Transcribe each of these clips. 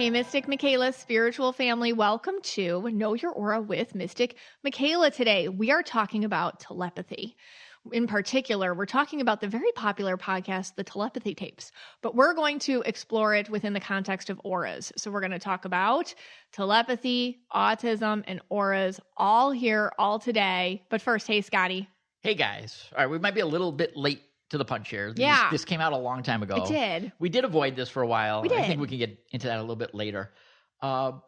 Hey, Mystic Michaela, spiritual family, welcome to Know Your Aura with Mystic Michaela. Today, we are talking about telepathy. In particular, we're talking about the very popular podcast, the Telepathy Tapes, but we're going to explore it within the context of auras. So we're going to talk about telepathy, autism, and auras all here, all today. But first, hey, Scotty. Hey, guys. All right, we might be a little bit late to the punch here. This came out a long time ago. It did. We did avoid this for a while. We did. I think we can get into that a little bit later. And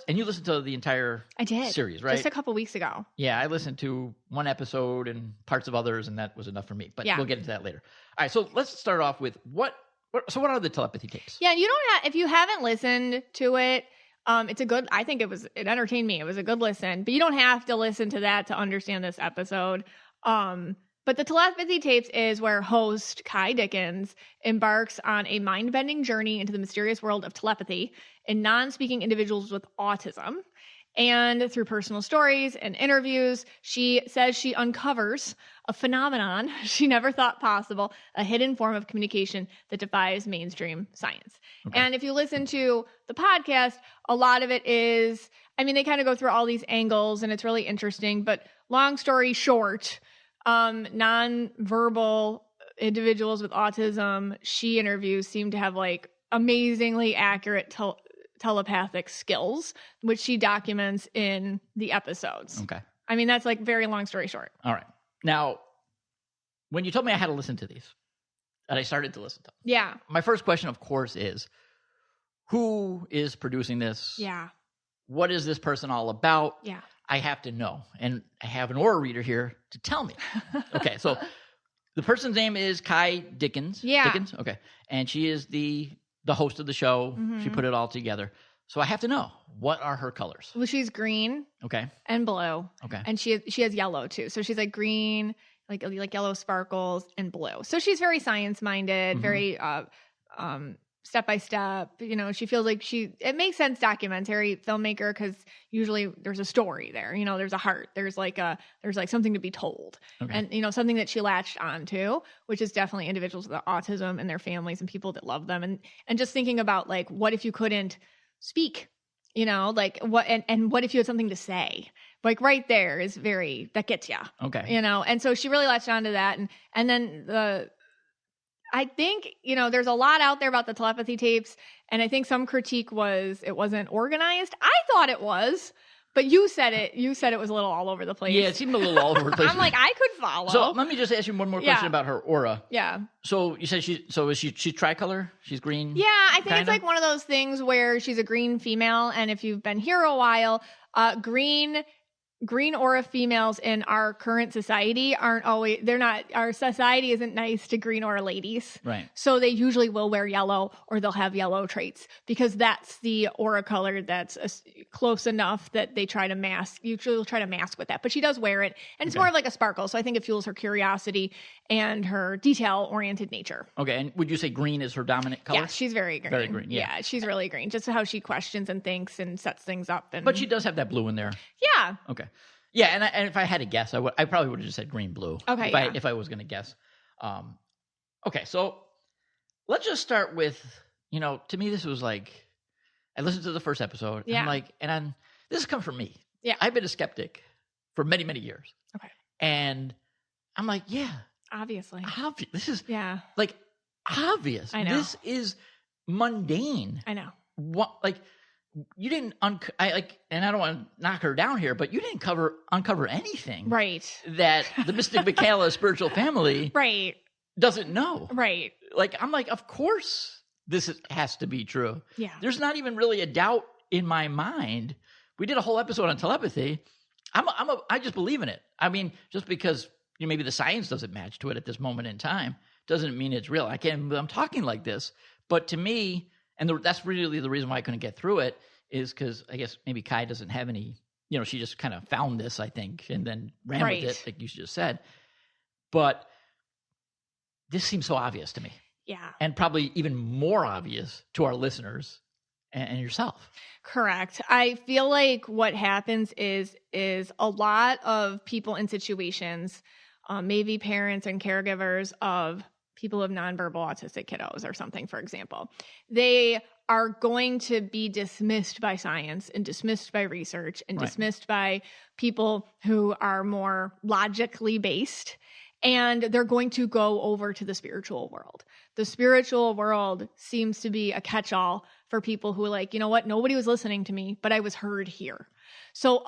you listened to the entire series, right? Just a couple weeks ago. Yeah, I listened to one episode and parts of others, and that was enough for me. But we'll get into that later. All right, so let's start off with what are the telepathy tapes? Yeah, you don't have, if you haven't listened to it, it's a good, I think it entertained me. It was a good listen, but you don't have to listen to that to understand this episode. But the Telepathy Tapes is where host Kai Dickens embarks on a mind-bending journey into the mysterious world of telepathy in non-speaking individuals with autism. And through personal stories and interviews, she says she uncovers a phenomenon she never thought possible, a hidden form of communication that defies mainstream science. Okay. And if you listen to the podcast, a lot of it is, they kind of go through all these angles and it's really interesting, but long story short, non-verbal individuals with autism she interviews seem to have like amazingly accurate telepathic skills, which she documents in the episodes. Okay. That's like very long story short. All right. Now, when you told me I had to listen to these, and I started to listen to them. Yeah. My first question, of course, is who is producing this? Yeah. What is this person all about? Yeah. I have to know. And I have an aura reader here to tell me. Okay, so the person's name is Kai Dickens. Yeah. Dickens? Okay. And she is the host of the show. Mm-hmm. She put it all together. So I have to know, what are her colors? Well, she's green. Okay. And blue. Okay. And she has yellow too. So she's like green, like yellow sparkles, and blue. So she's very science-minded, mm-hmm. very step by step. She feels like it makes sense, documentary filmmaker, because usually there's a story there. There's a heart. There's like something to be told. Okay. And something that she latched onto, which is definitely individuals with autism and their families and people that love them. And just thinking about like, what if you couldn't speak? Like what and what if you had something to say? Like right there is that gets you. Okay. And so she really latched onto that, and then I think, there's a lot out there about the telepathy tapes, and I think some critique was it wasn't organized. I thought it was, but you said it was a little all over the place. Yeah, it seemed a little all over the place. I'm like, I could follow. So let me just ask you one more question about her aura. Yeah. So you said she's tricolor? She's green? Yeah, I think it's like one of those things where she's a green female, and if you've been here a while, green aura females in our current society our society isn't nice to green aura ladies. Right. So they usually will wear yellow, or they'll have yellow traits, because that's the aura color that's close enough that they try to mask. Usually they'll try to mask with that, but she does wear it, and it's more of like a sparkle. So I think it fuels her curiosity and her detail-oriented nature. Okay. And would you say green is her dominant color? Yeah, she's very green. Very green, yeah. She's really green. Just how she questions and thinks and sets things up. But she does have that blue in there. Yeah. Okay. Yeah, and if I had to guess, I probably would have just said green, blue. Okay. If I was going to guess. Okay, so let's just start with, to me this was like, I listened to the first episode. Yeah. And I'm like, this has come from me. Yeah. I've been a skeptic for many, many years. Okay. And I'm like, yeah. Obviously. This is like obvious. I know. This is mundane. I know. What, like, you didn't and I don't want to knock her down here, but you didn't uncover anything, right? That the Mystic Michaela spiritual family, right, doesn't know, right? Like, I'm like, of course this has to be true. Yeah, there's not even really a doubt in my mind. We did a whole episode on telepathy. I just believe in it. Just because maybe the science doesn't match to it at this moment in time doesn't mean it's real. I'm talking like this, but to me. And that's really the reason why I couldn't get through it, is because I guess maybe Kai doesn't have any, she just kind of found this, I think, and then ran with it, like you just said. But this seems so obvious to me. Yeah. And probably even more obvious to our listeners and yourself. Correct. I feel like what happens is a lot of people in situations, maybe parents and caregivers of people with nonverbal autistic kiddos or something, for example, they are going to be dismissed by science and dismissed by research and dismissed by people who are more logically based. And they're going to go over to the spiritual world. The spiritual world seems to be a catch-all for people who are like, you know what? Nobody was listening to me, but I was heard here. So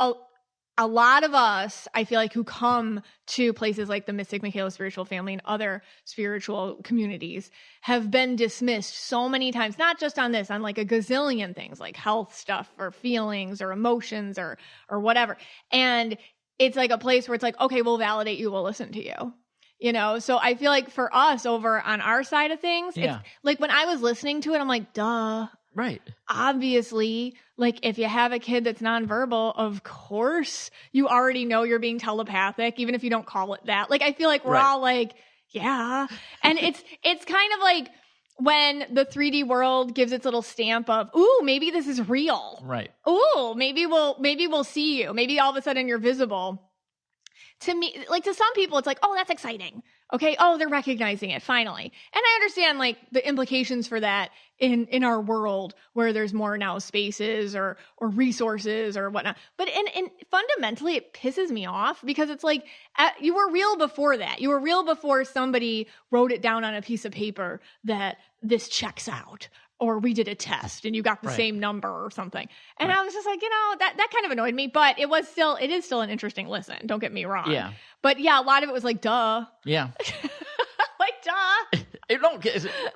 a lot of us, I feel like, who come to places like the Mystic Michaela Spiritual Family and other spiritual communities have been dismissed so many times, not just on this, on like a gazillion things like health stuff or feelings or emotions or whatever. And it's like a place where it's like, okay, we'll validate you, we'll listen to you. You know, so I feel like for us over on our side of things, it's like when I was listening to it, I'm like, duh. Right. Obviously, like if you have a kid that's nonverbal, of course you already know you're being telepathic, even if you don't call it that. Like, I feel like we're all like, yeah. And it's kind of like when the 3D world gives its little stamp of, ooh, maybe this is real. Right. Ooh, maybe we'll see you. Maybe all of a sudden you're visible. To me, like to some people, it's like, oh, that's exciting. Okay. Oh, they're recognizing it finally. And I understand like the implications for that in our world where there's more now spaces or resources or whatnot. But and fundamentally, it pisses me off because it's like you were real before that. You were real before somebody wrote it down on a piece of paper that this checks out. Or we did a test and you got the same number or something. And I was just like, you know, that kind of annoyed me, but it is still an interesting listen. Don't get me wrong. Yeah. But yeah, a lot of it was like, duh. Yeah. Like, duh.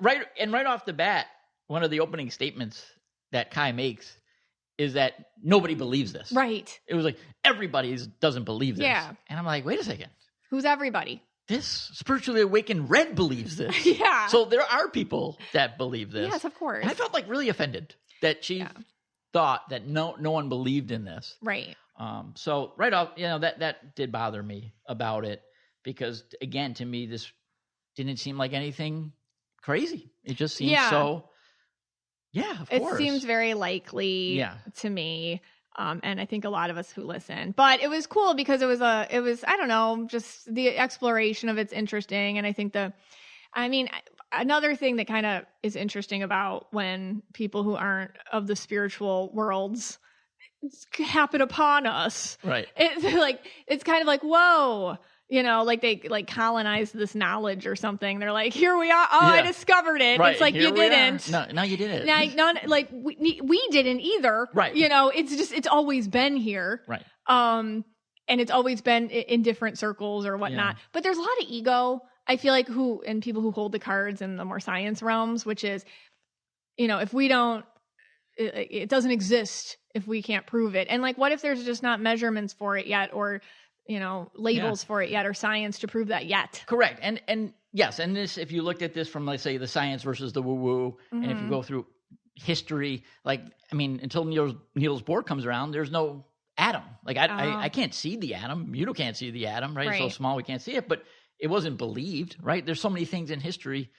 Right off the bat, one of the opening statements that Kai makes is that nobody believes this. Right. It was like, everybody doesn't believe this. Yeah. And I'm like, wait a second. Who's everybody? This spiritually awakened Red believes this. Yeah. So there are people that believe this. Yes, of course. And I felt like really offended that she thought that no one believed in this. Right. So right off, you know, that did bother me about it because again, to me, this didn't seem like anything crazy. It just seemed so. Yeah, of course. It seems very likely to me. And I think a lot of us who listen, but it was cool because it was, I don't know, just the exploration of it's interesting. And I think another thing that kind of is interesting about when people who aren't of the spiritual worlds happen upon us, right? It's kind of like, whoa, you know, like they like colonized this knowledge or something. They're like, here we are. Oh, I discovered it. Right. It's like, you didn't. No, you didn't. Like we didn't either. Right. You know, it's always been here. Right. And it's always been in different circles or whatnot. Yeah. But there's a lot of ego, I feel like, and people who hold the cards in the more science realms, which is, you know, if we don't, it doesn't exist if we can't prove it. And like, what if there's just not measurements for it yet, or you know, labels for it yet, or science to prove that yet? Correct. And yes, and this, if you looked at this from, let's say, the science versus the woo-woo, and if you go through history, like, I mean, until Niels Bohr comes around, there's no atom. Like, I can't see the atom. You can't see the atom, right? It's so small we can't see it, but it wasn't believed, right? There's so many things in history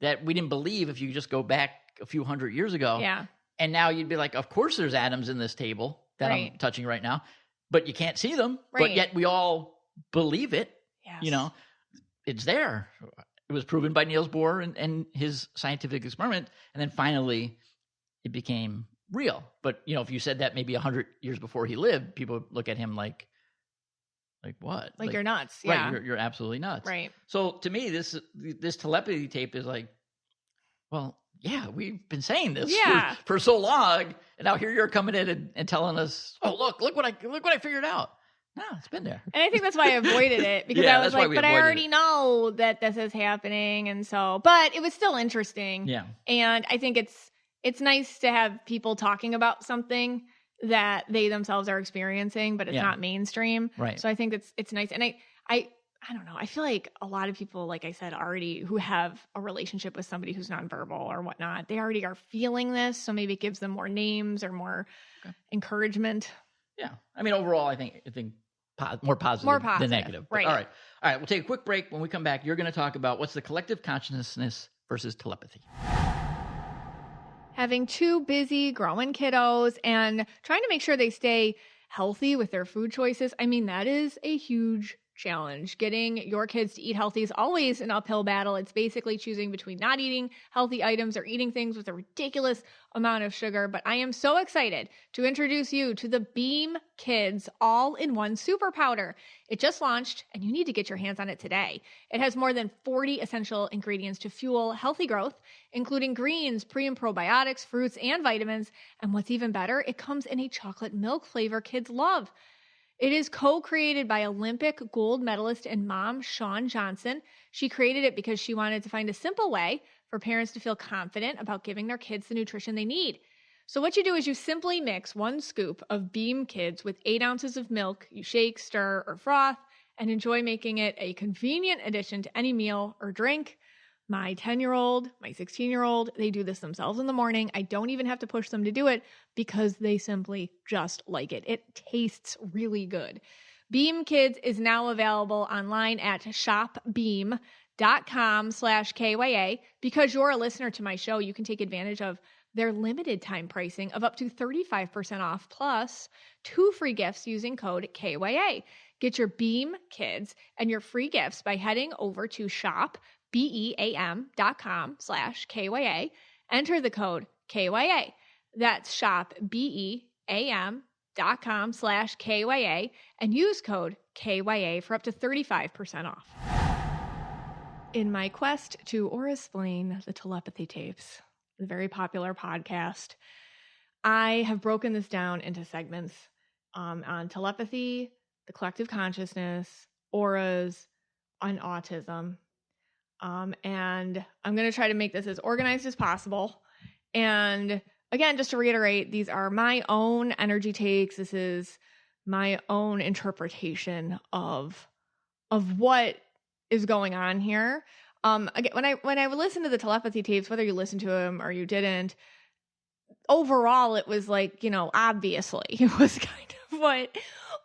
that we didn't believe if you just go back a few hundred years ago. Yeah. And now you'd be like, of course there's atoms in this table that I'm touching right now. But you can't see them, but yet we all believe it. Yes. You know, it's there. It was proven by Niels Bohr and his scientific experiment. And then finally it became real. But, you know, if you said that maybe 100 years before he lived, people would look at him like what? Like you're nuts. Yeah. Right. You're absolutely nuts. Right. So to me, this telepathy tape is like, well, yeah, we've been saying this for so long, and now here you're coming in and telling us, "Oh, look what I figured out." No, it's been there. And I think that's why I avoided it, because I was like, "But I already know that this is happening," and so. But it was still interesting. Yeah. And I think it's nice to have people talking about something that they themselves are experiencing, but it's not mainstream. Right. So I think it's nice, and I don't know. I feel like a lot of people, like I said, already who have a relationship with somebody who's nonverbal or whatnot, they already are feeling this. So maybe it gives them more names or more encouragement. Yeah. I mean, overall, I think more positive than negative. Right. All right. We'll take a quick break. When we come back, you're going to talk about what's the collective consciousness versus telepathy. Having two busy, growing kiddos and trying to make sure they stay healthy with their food choices. I mean, that is a huge challenge. Getting your kids to eat healthy is always an uphill battle. It's basically choosing between not eating healthy items or eating things with a ridiculous amount of sugar. But I am so excited to introduce you to the Beam Kids All-in-One Super Powder. It just launched, and you need to get your hands on it today. It has more than 40 essential ingredients to fuel healthy growth, including greens, pre and probiotics, fruits, and vitamins. And what's even better, it comes in a chocolate milk flavor kids love. It is co-created by Olympic gold medalist and mom, Shawn Johnson. She created it because she wanted to find a simple way for parents to feel confident about giving their kids the nutrition they need. So what you do is you simply mix 1 scoop of Beam Kids with 8 ounces of milk. You shake, stir, or froth, and enjoy making it a convenient addition to any meal or drink. My 10-year-old, my 16-year-old, they do this themselves in the morning. I don't even have to push them to do it because they simply just like it. It tastes really good. Beam Kids is now available online at shopbeam.com/KYA. Because you're a listener to my show, you can take advantage of their limited time pricing of up to 35% off plus 2 free gifts using code KYA. Get your Beam Kids and your free gifts by heading over to shopbeam.com/KYA. Enter the code KYA. That's shopbeam.com/KYA and use code KYA for up to 35% off. In my quest to or-explain the Telepathy Tapes, the very popular podcast, I have broken this down into segments on telepathy, the collective consciousness, auras, on autism. And I'm going to try to make this as organized as possible. And again, just to reiterate, these are my own energy takes. This is my own interpretation of what is going on here. Again, when I listen to the telepathy tapes, whether you listened to them or you didn't, overall, it was like, obviously it was kind of what,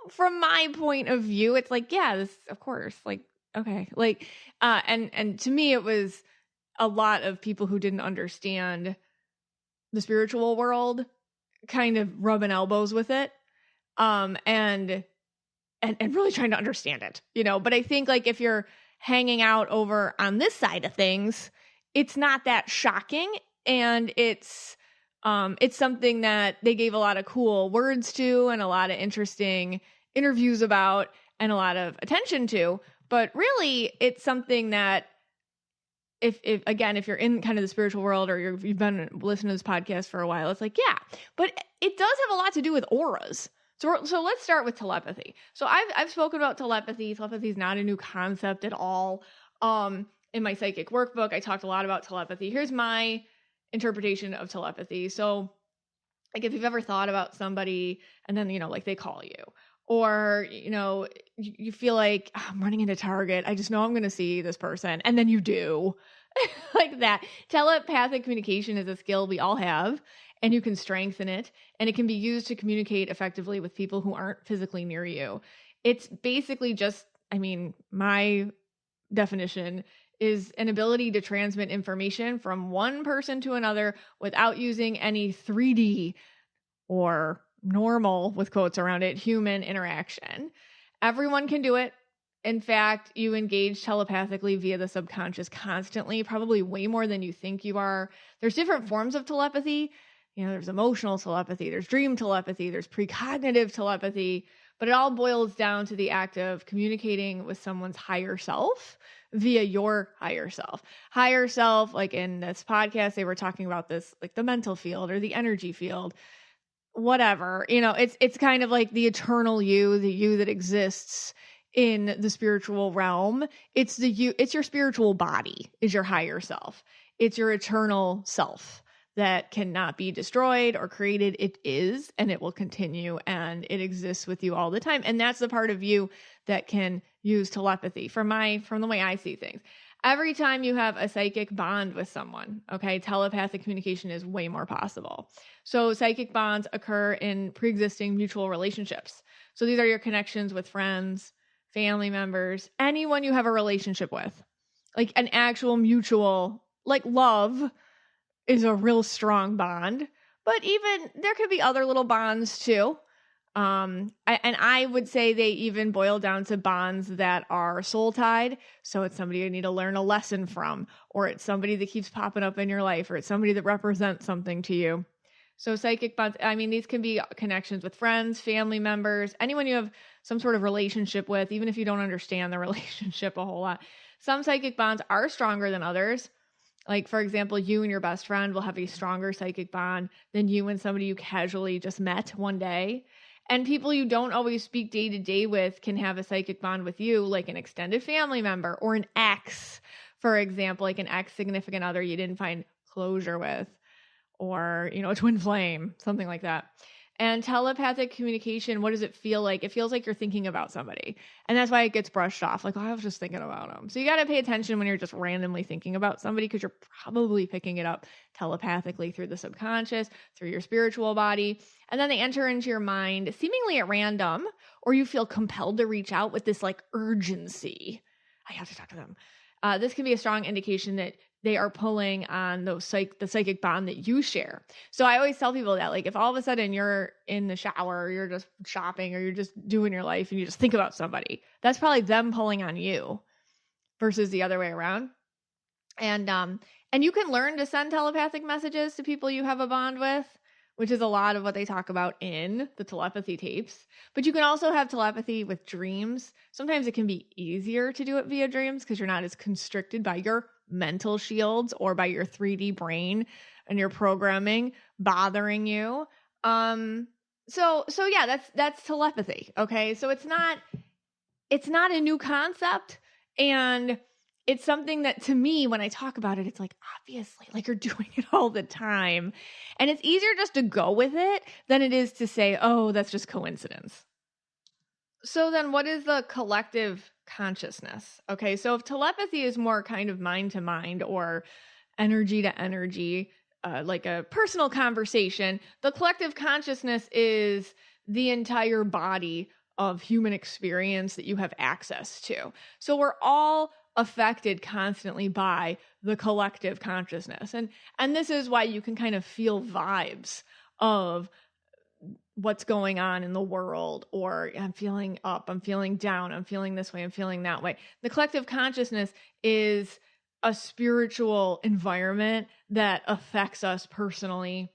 from my point of view, it's like, yeah, this, of course, like, okay. Like, and to me, it was a lot of people who didn't understand the spiritual world kind of rubbing elbows with it. And really trying to understand it, but I think like if you're hanging out over on this side of things, it's not that shocking. And it's something that they gave a lot of cool words to and a lot of interesting interviews about and a lot of attention to. But really, it's something that if you're in kind of the spiritual world or you've been listening to this podcast for a while, it's like, yeah, but it does have a lot to do with auras. So let's start with telepathy. So I've spoken about telepathy. Telepathy is not a new concept at all. In my psychic workbook, I talked a lot about telepathy. Here's my interpretation of telepathy. So like if you've ever thought about somebody and then, like they call you, or, you feel like, oh, I'm running into Target. I just know I'm going to see this person. And then you do like that. Telepathic communication is a skill we all have, and you can strengthen it, and it can be used to communicate effectively with people who aren't physically near you. It's basically just, my definition is an ability to transmit information from one person to another without using any 3D or normal, with quotes around it, human interaction. Everyone can do it. In fact, you engage telepathically via the subconscious constantly, probably way more than you think you are. There's different forms of telepathy. There's emotional telepathy, there's dream telepathy, there's precognitive telepathy, but it all boils down to the act of communicating with someone's higher self via your higher self. Higher self, like in this podcast, they were talking about this, like the mental field or the energy field, whatever. It's kind of like the eternal you, the you that exists in the spiritual realm. It's your spiritual body is your higher self. It's your eternal self that cannot be destroyed or created. It is, and it will continue, and it exists with you all the time. And that's the part of you that can use telepathy from the way I see things. Every time you have a psychic bond with someone, okay, telepathic communication is way more possible. So psychic bonds occur in pre-existing mutual relationships. So these are your connections with friends, family members, anyone you have a relationship with, like an actual mutual, like love is a real strong bond, but even there could be other little bonds too. I would say they even boil down to bonds that are soul tied. So it's somebody you need to learn a lesson from, or it's somebody that keeps popping up in your life, or it's somebody that represents something to you. So psychic bonds, I mean, these can be connections with friends, family members, anyone you have some sort of relationship with, even if you don't understand the relationship a whole lot. Some psychic bonds are stronger than others. Like, for example, you and your best friend will have a stronger psychic bond than you and somebody you casually just met one day. And people you don't always speak day to day with can have a psychic bond with you, like an extended family member or an ex, for example, like an ex significant other you didn't find closure with, or, a twin flame, something like that. And telepathic communication, what does it feel like? It feels like you're thinking about somebody. And that's why it gets brushed off. Like, I was just thinking about them. So you got to pay attention when you're just randomly thinking about somebody, because you're probably picking it up telepathically through the subconscious, through your spiritual body. And then they enter into your mind seemingly at random, or you feel compelled to reach out with this like urgency. I have to talk to them. This can be a strong indication that they are pulling on the psychic bond that you share. So I always tell people that, like, if all of a sudden you're in the shower, or you're just shopping, or you're just doing your life and you just think about somebody, that's probably them pulling on you versus the other way around. And you can learn to send telepathic messages to people you have a bond with, which is a lot of what they talk about in the telepathy tapes. But you can also have telepathy with dreams. Sometimes it can be easier to do it via dreams because you're not as constricted by your mental shields or by your 3D brain and your programming bothering you. So yeah, that's telepathy. Okay. So it's not a new concept, and it's something that, to me, when I talk about it, it's like, obviously, like, you're doing it all the time. And it's easier just to go with it than it is to say, oh, that's just coincidence. So then what is the collective consciousness? Okay, so if telepathy is more kind of mind to mind or energy to energy, like a personal conversation, the collective consciousness is the entire body of human experience that you have access to. So we're all affected constantly by the collective consciousness. And this is why you can kind of feel vibes of what's going on in the world, or I'm feeling up, I'm feeling down, I'm feeling this way, I'm feeling that way. The collective consciousness is a spiritual environment that affects us personally.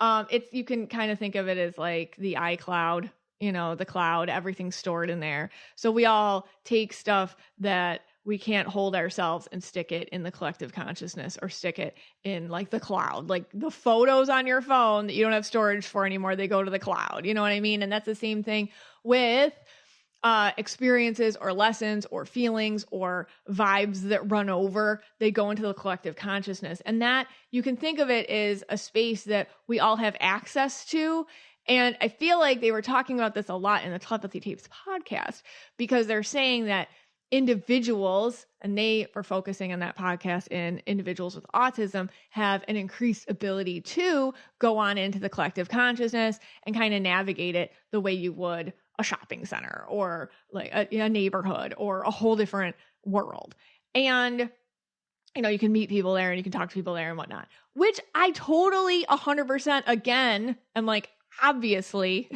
You can kind of think of it as like the iCloud, the cloud, everything's stored in there. So we all take stuff that we can't hold ourselves and stick it in the collective consciousness, or stick it in like the cloud, like the photos on your phone that you don't have storage for anymore, they go to the cloud. You know what I mean? And that's the same thing with experiences or lessons or feelings or vibes that run over. They go into the collective consciousness. And that, you can think of it as a space that we all have access to. And I feel like they were talking about this a lot in the Telepathy Tapes podcast, because they're saying that individuals, and they were focusing on that podcast in individuals with autism, have an increased ability to go on into the collective consciousness and kind of navigate it the way you would a shopping center, or like a neighborhood, or a whole different world. And you can meet people there and you can talk to people there and whatnot, which I totally 100% again am like, obviously.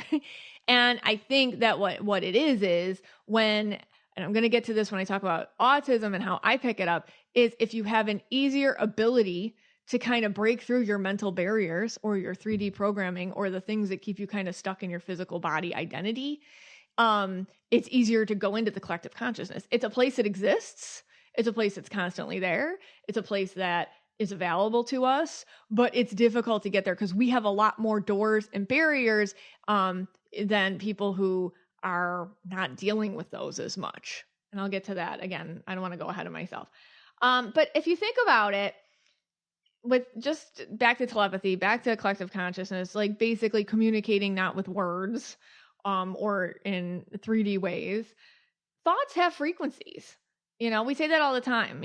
And I think that what it is when, and I'm going to get to this when I talk about autism and how I pick it up, is if you have an easier ability to kind of break through your mental barriers or your 3D programming or the things that keep you kind of stuck in your physical body identity, it's easier to go into the collective consciousness. It's a place that exists. It's a place that's constantly there. It's a place that is available to us, but it's difficult to get there because we have a lot more doors and barriers than people who are not dealing with those as much. And I'll get to that again. I don't want to go ahead of myself. But if you think about it, with just back to telepathy, back to collective consciousness, like basically communicating not with words or in 3D ways, thoughts have frequencies. We say that all the time.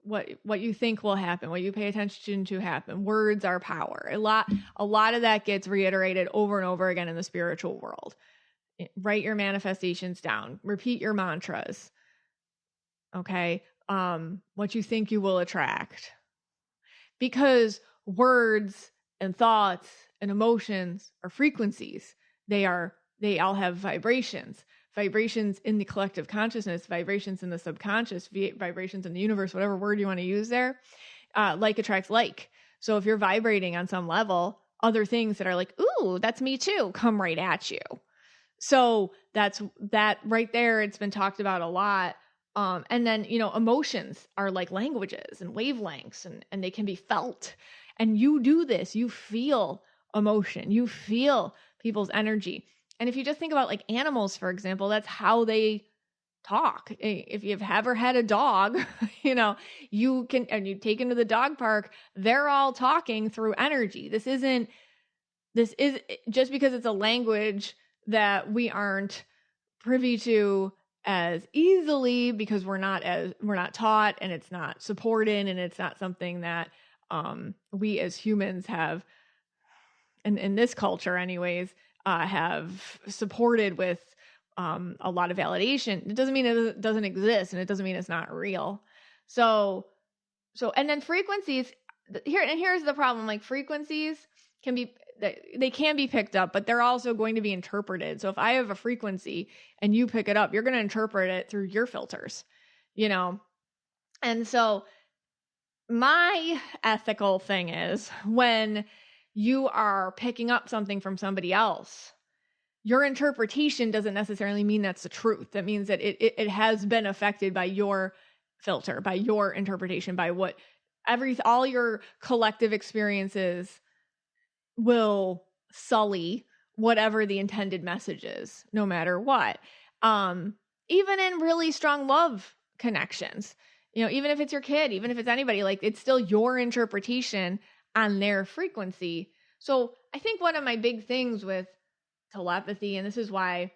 What you think will happen, what you pay attention to happen. Words are power. A lot of that gets reiterated over and over again in the spiritual world. Write your manifestations down. Repeat your mantras. Okay? What you think you will attract. Because words and thoughts and emotions are frequencies. They all have vibrations in the collective consciousness, vibrations in the subconscious, vibrations in the universe, whatever word you want to use there. Like attracts like. So if you're vibrating on some level, other things that are like, ooh, that's me too, come right at you. So that right there. It's been talked about a lot. And then, emotions are like languages and wavelengths, and they can be felt. And you do this, you feel emotion, you feel people's energy. And if you just think about like animals, for example, that's how they talk. If you've ever had a dog, you can, and you take into the dog park, they're all talking through energy. This is just because it's a language that we aren't privy to as easily because we're not taught, and it's not supported, and it's not something that we as humans have, in this culture anyways, have supported with a lot of validation. It doesn't mean it doesn't exist, and it doesn't mean it's not real. So and then frequencies here's the problem. Like, frequencies can be picked up, but they're also going to be interpreted. So if I have a frequency and you pick it up, you're going to interpret it through your filters, And so my ethical thing is, when you are picking up something from somebody else, your interpretation doesn't necessarily mean that's the truth. That means that it has been affected by your filter, by your interpretation, by what all your collective experiences will sully whatever the intended message is, no matter what. Even in really strong love connections, even if it's your kid, even if it's anybody, like, it's still your interpretation on their frequency. So I think one of my big things with telepathy, and this is my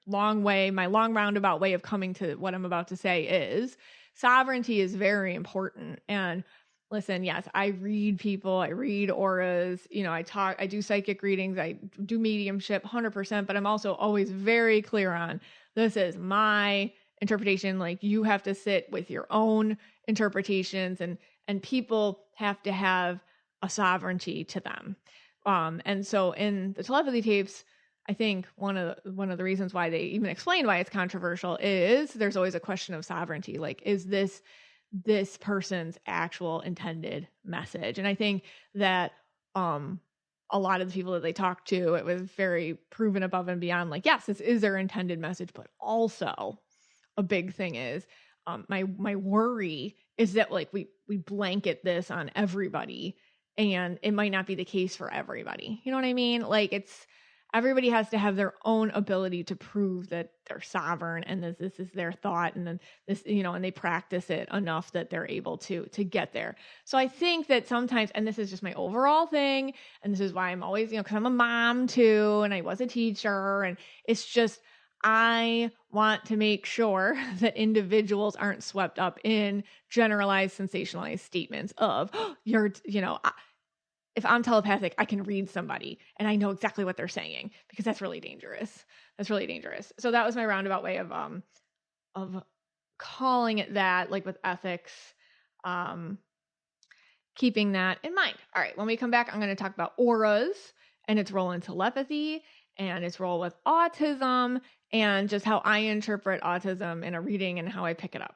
long roundabout way of coming to what I'm about to say, is sovereignty is very important. And listen, yes, I read people, I read auras, I do psychic readings, I do mediumship 100%, but I'm also always very clear on, this is my interpretation. Like, you have to sit with your own interpretations, and people have to have a sovereignty to them. And so in the telepathy tapes, I think one of the reasons why they even explain why it's controversial is there's always a question of sovereignty. Like, is this person's actual intended message? And I think that a lot of the people that they talked to, it was very proven above and beyond, like, yes, this is their intended message, but also a big thing is, my worry is that, like, we blanket this on everybody, and it might not be the case for everybody. You know what I mean? Like, everybody has to have their own ability to prove that they're sovereign, and this is their thought, and then this, and they practice it enough that they're able to get there. So I think that sometimes, and this is just my overall thing, and this is why I'm always, because I'm a mom too, and I was a teacher, and it's just, I want to make sure that individuals aren't swept up in generalized, sensationalized statements of, if I'm telepathic, I can read somebody and I know exactly what they're saying, because that's really dangerous. So that was my roundabout way of calling it that, like, with ethics, keeping that in mind. All right, when we come back, I'm going to talk about auras and its role in telepathy and its role with autism, and just how I interpret autism in a reading and how I pick it up.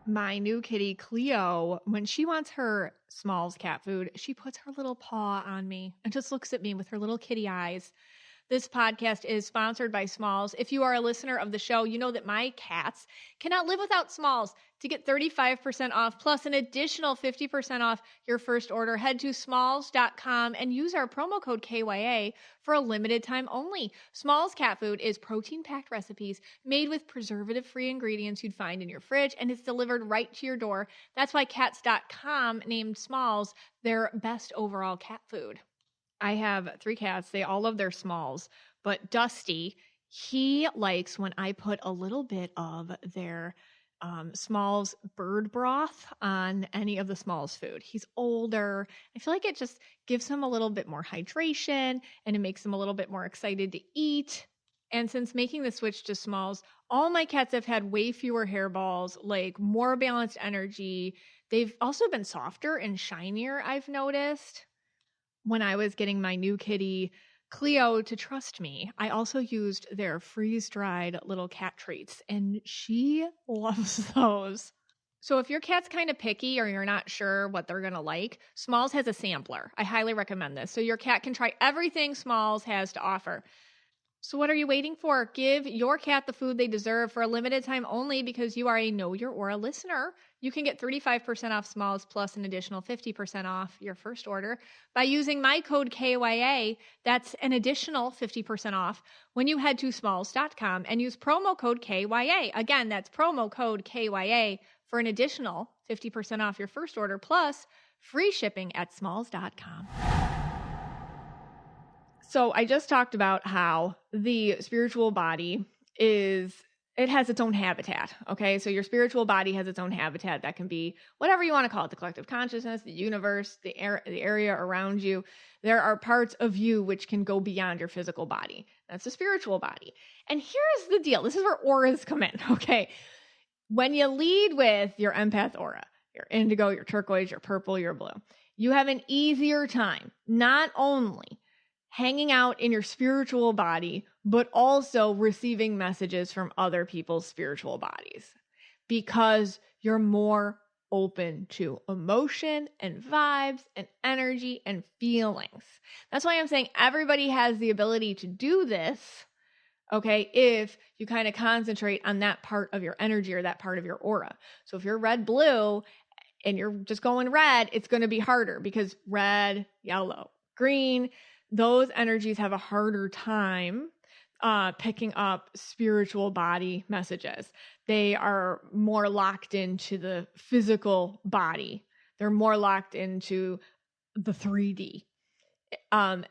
My new kitty, Cleo, when she wants her Smalls cat food, she puts her little paw on me and just looks at me with her little kitty eyes. This podcast is sponsored by Smalls. If you are a listener of the show, you know that my cats cannot live without Smalls. To get 35% off plus an additional 50% off your first order, head to smalls.com and use our promo code KYA for a limited time only. Smalls cat food is protein-packed recipes made with preservative-free ingredients you'd find in your fridge, and it's delivered right to your door. That's why Cats.com named Smalls their best overall cat food. I have 3 cats. They all love their Smalls, but Dusty, he likes when I put a little bit of their Smalls bird broth on any of the Smalls food. He's older. I feel like it just gives him a little bit more hydration, and it makes him a little bit more excited to eat. And since making the switch to Smalls, all my cats have had way fewer hairballs, like more balanced energy. They've also been softer and shinier, I've noticed. when I was getting my new kitty Cleo to trust me, I also used their freeze-dried little cat treats, and she loves those. So if your cat's kind of picky or you're not sure what they're going to like, Smalls has a sampler. I highly recommend this. So your cat can try everything Smalls has to offer. So what are you waiting for? Give your cat the food they deserve for a limited time only because you are a Know Your Aura listener. You can get 35% off Smalls plus an additional 50% off your first order by using my code KYA. That's an additional 50% off when you head to smalls.com and use promo code KYA. Again, that's promo code KYA for an additional 50% off your first order plus free shipping at smalls.com. So I just talked about how the spiritual body it has its own habitat. Okay. So your spiritual body has its own habitat. That can be whatever you want to call it, the collective consciousness, the universe, the area around you. There are parts of you which can go beyond your physical body. That's the spiritual body. And here's the deal. This is where auras come in. Okay. When you lead with your empath aura, your indigo, your turquoise, your purple, your blue, you have an easier time, not only hanging out in your spiritual body, but also receiving messages from other people's spiritual bodies because you're more open to emotion and vibes and energy and feelings. That's why I'm saying everybody has the ability to do this, okay, if you kind of concentrate on that part of your energy or that part of your aura. So if you're red-blue and you're just going red, it's going to be harder because red, yellow, green, those energies have a harder time picking up spiritual body messages. They are more locked into the physical body. They're more locked into the 3D. And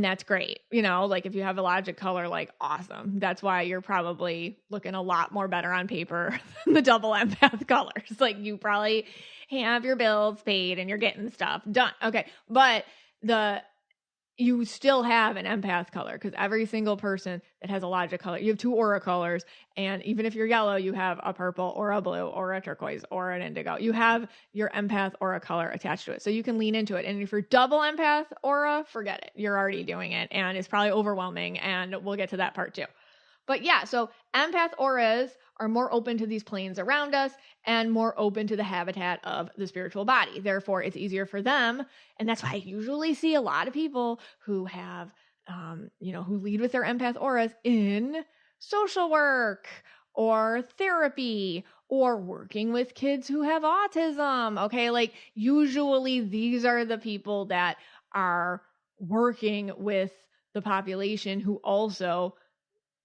that's great. You know, like if you have a logic color, like awesome. That's why you're probably looking a lot more better on paper than the double empath colors. Like you probably have your bills paid and you're getting stuff done. Okay. But you still have an empath color because every single person that has a logic color, you have two aura colors. And even if you're yellow, you have a purple or a blue or a turquoise or an indigo. You have your empath aura color attached to it. So you can lean into it. And if you're double empath aura, forget it. You're already doing it. And it's probably overwhelming. And we'll get to that part too. But yeah, so empath auras are more open to these planes around us and more open to the habitat of the spiritual body. Therefore, it's easier for them. And that's why I usually see a lot of people who have, who lead with their empath auras in social work or therapy or working with kids who have autism. Okay. Like usually these are the people that are working with the population who also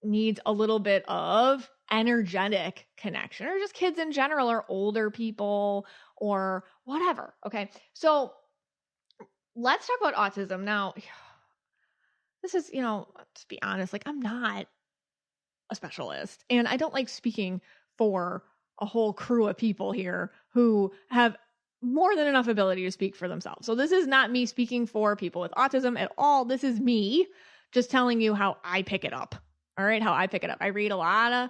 needs a little bit of energetic connection, or just kids in general, or older people, or whatever. Okay. So let's talk about autism. Now, this is, to be honest, like I'm not a specialist and I don't like speaking for a whole crew of people here who have more than enough ability to speak for themselves. So this is not me speaking for people with autism at all. This is me just telling you how I pick it up. All right, how I pick it up. I read a lot of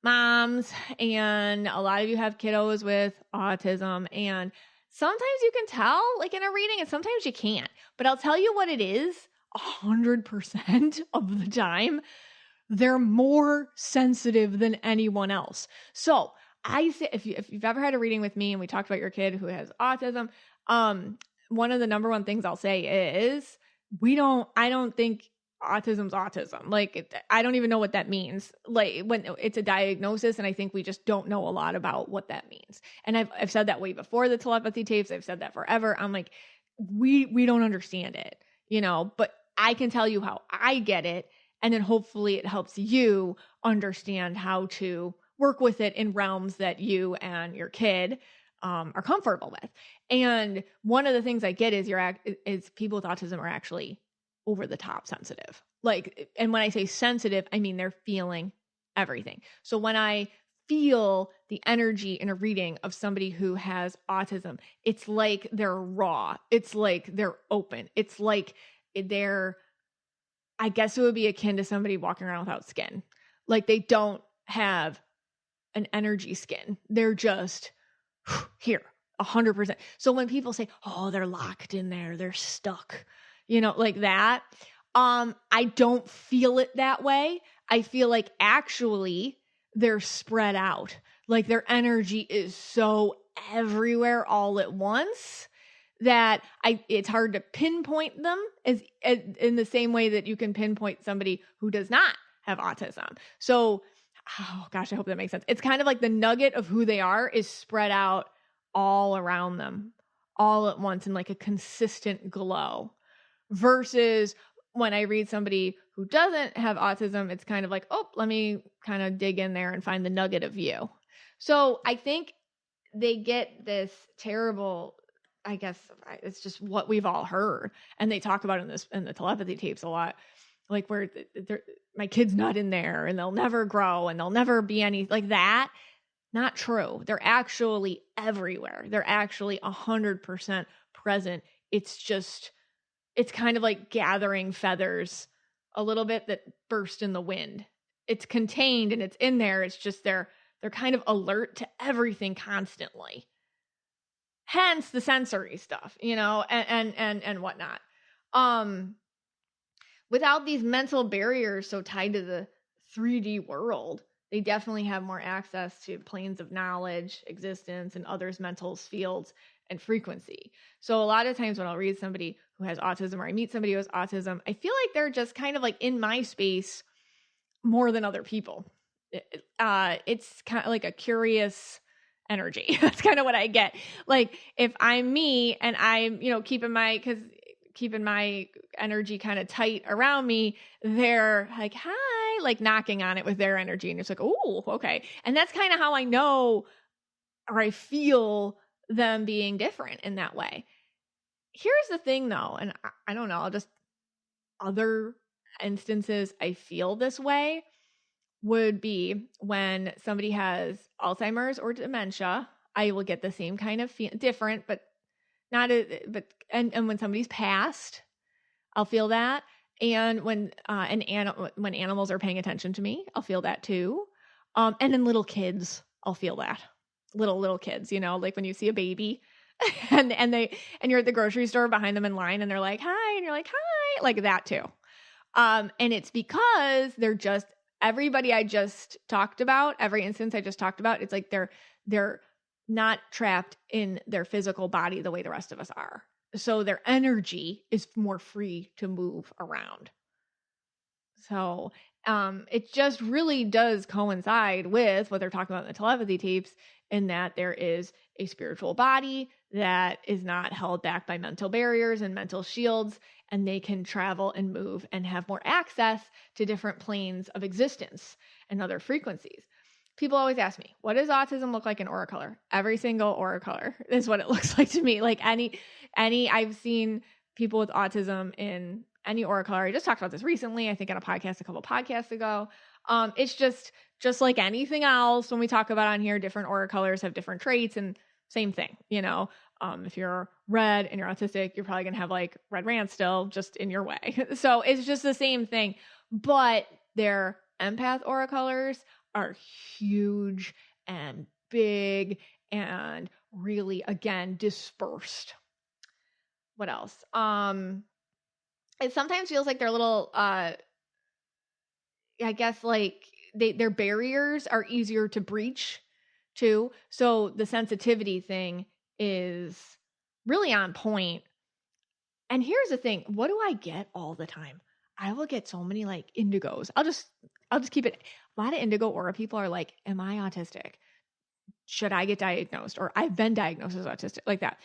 moms and a lot of you have kiddos with autism, and sometimes you can tell like in a reading and sometimes you can't. But I'll tell you what it is 100% of the time. They're more sensitive than anyone else. So I say, if you've ever had a reading with me and we talked about your kid who has autism, one of the number one things I'll say is I don't think autism's autism. Like, I don't even know what that means. Like when it's a diagnosis, and I think we just don't know a lot about what that means. And I've said that way before the telepathy tapes. I've said that forever. I'm like, we don't understand it, but I can tell you how I get it. And then hopefully it helps you understand how to work with it in realms that you and your kid are comfortable with. And one of the things I get is people with autism are actually over the top sensitive. Like, and when I say sensitive, I mean they're feeling everything. So when I feel the energy in a reading of somebody who has autism, it's like they're raw. It's like they're open. It's like I guess it would be akin to somebody walking around without skin. Like they don't have an energy skin. They're just here 100%. So when people say, oh, they're locked in there, they're stuck, like that, I don't feel it that way. I feel like actually they're spread out. Like their energy is so everywhere all at once that it's hard to pinpoint them as in the same way that you can pinpoint somebody who does not have autism. So, oh gosh, I hope that makes sense. It's kind of like the nugget of who they are is spread out all around them, all at once in like a consistent glow. Versus when I read somebody who doesn't have autism, it's kind of like, oh, let me kind of dig in there and find the nugget of you. So I think they get this terrible, I guess it's just what we've all heard. And they talk about in the telepathy tapes a lot, like where my kid's not in there and they'll never grow and they'll never be any like that. Not true. They're actually everywhere. They're actually 100% present. It's kind of like gathering feathers a little bit that burst in the wind. It's contained and it's in there. It's just they're kind of alert to everything constantly. Hence the sensory stuff, and whatnot. Without these mental barriers so tied to the 3D world, they definitely have more access to planes of knowledge, existence, and others' mental fields and frequency. So a lot of times when I'll read somebody who has autism or I meet somebody who has autism, I feel like they're just kind of like in my space more than other people. It's kind of like a curious energy. That's kind of what I get. Like if I'm me and I'm, keeping my energy kind of tight around me, they're like, hi, like knocking on it with their energy. And it's like, oh, okay. And that's kind of how I know or I feel them being different in that way. Here's the thing though, and I don't know, other instances I feel this way would be when somebody has Alzheimer's or dementia. I will get the same kind of different, but not and when somebody's passed, I'll feel that. And when when animals are paying attention to me, I'll feel that too. And then little kids, I'll feel that. Little kids, like when you see a baby and you're at the grocery store behind them in line and they're like, hi, and you're like, hi, like that too. And it's because they're just everybody I just talked about, every instance I just talked about, it's like they're not trapped in their physical body the way the rest of us are. So their energy is more free to move around. So it just really does coincide with what they're talking about in the telepathy tapes, in that there is a spiritual body that is not held back by mental barriers and mental shields, and they can travel and move and have more access to different planes of existence and other frequencies. People always ask me, what does autism look like in aura color? Every single aura color is what it looks like to me. Like any I've seen people with autism in any aura color. I just talked about this recently, I think on a podcast a couple podcasts ago. It's just like anything else when we talk about on here, different aura colors have different traits, and same thing, if you're red and you're autistic, you're probably going to have like red rants still just in your way. So it's just the same thing, but their empath aura colors are huge and big and really, again, dispersed. What else? It sometimes feels like they're little, I guess like their barriers are easier to breach too. So the sensitivity thing is really on point. And here's the thing. What do I get all the time? I will get so many like indigos. I'll just keep it. A lot of indigo aura people are like, am I autistic? Should I get diagnosed? Or I've been diagnosed as autistic, like that.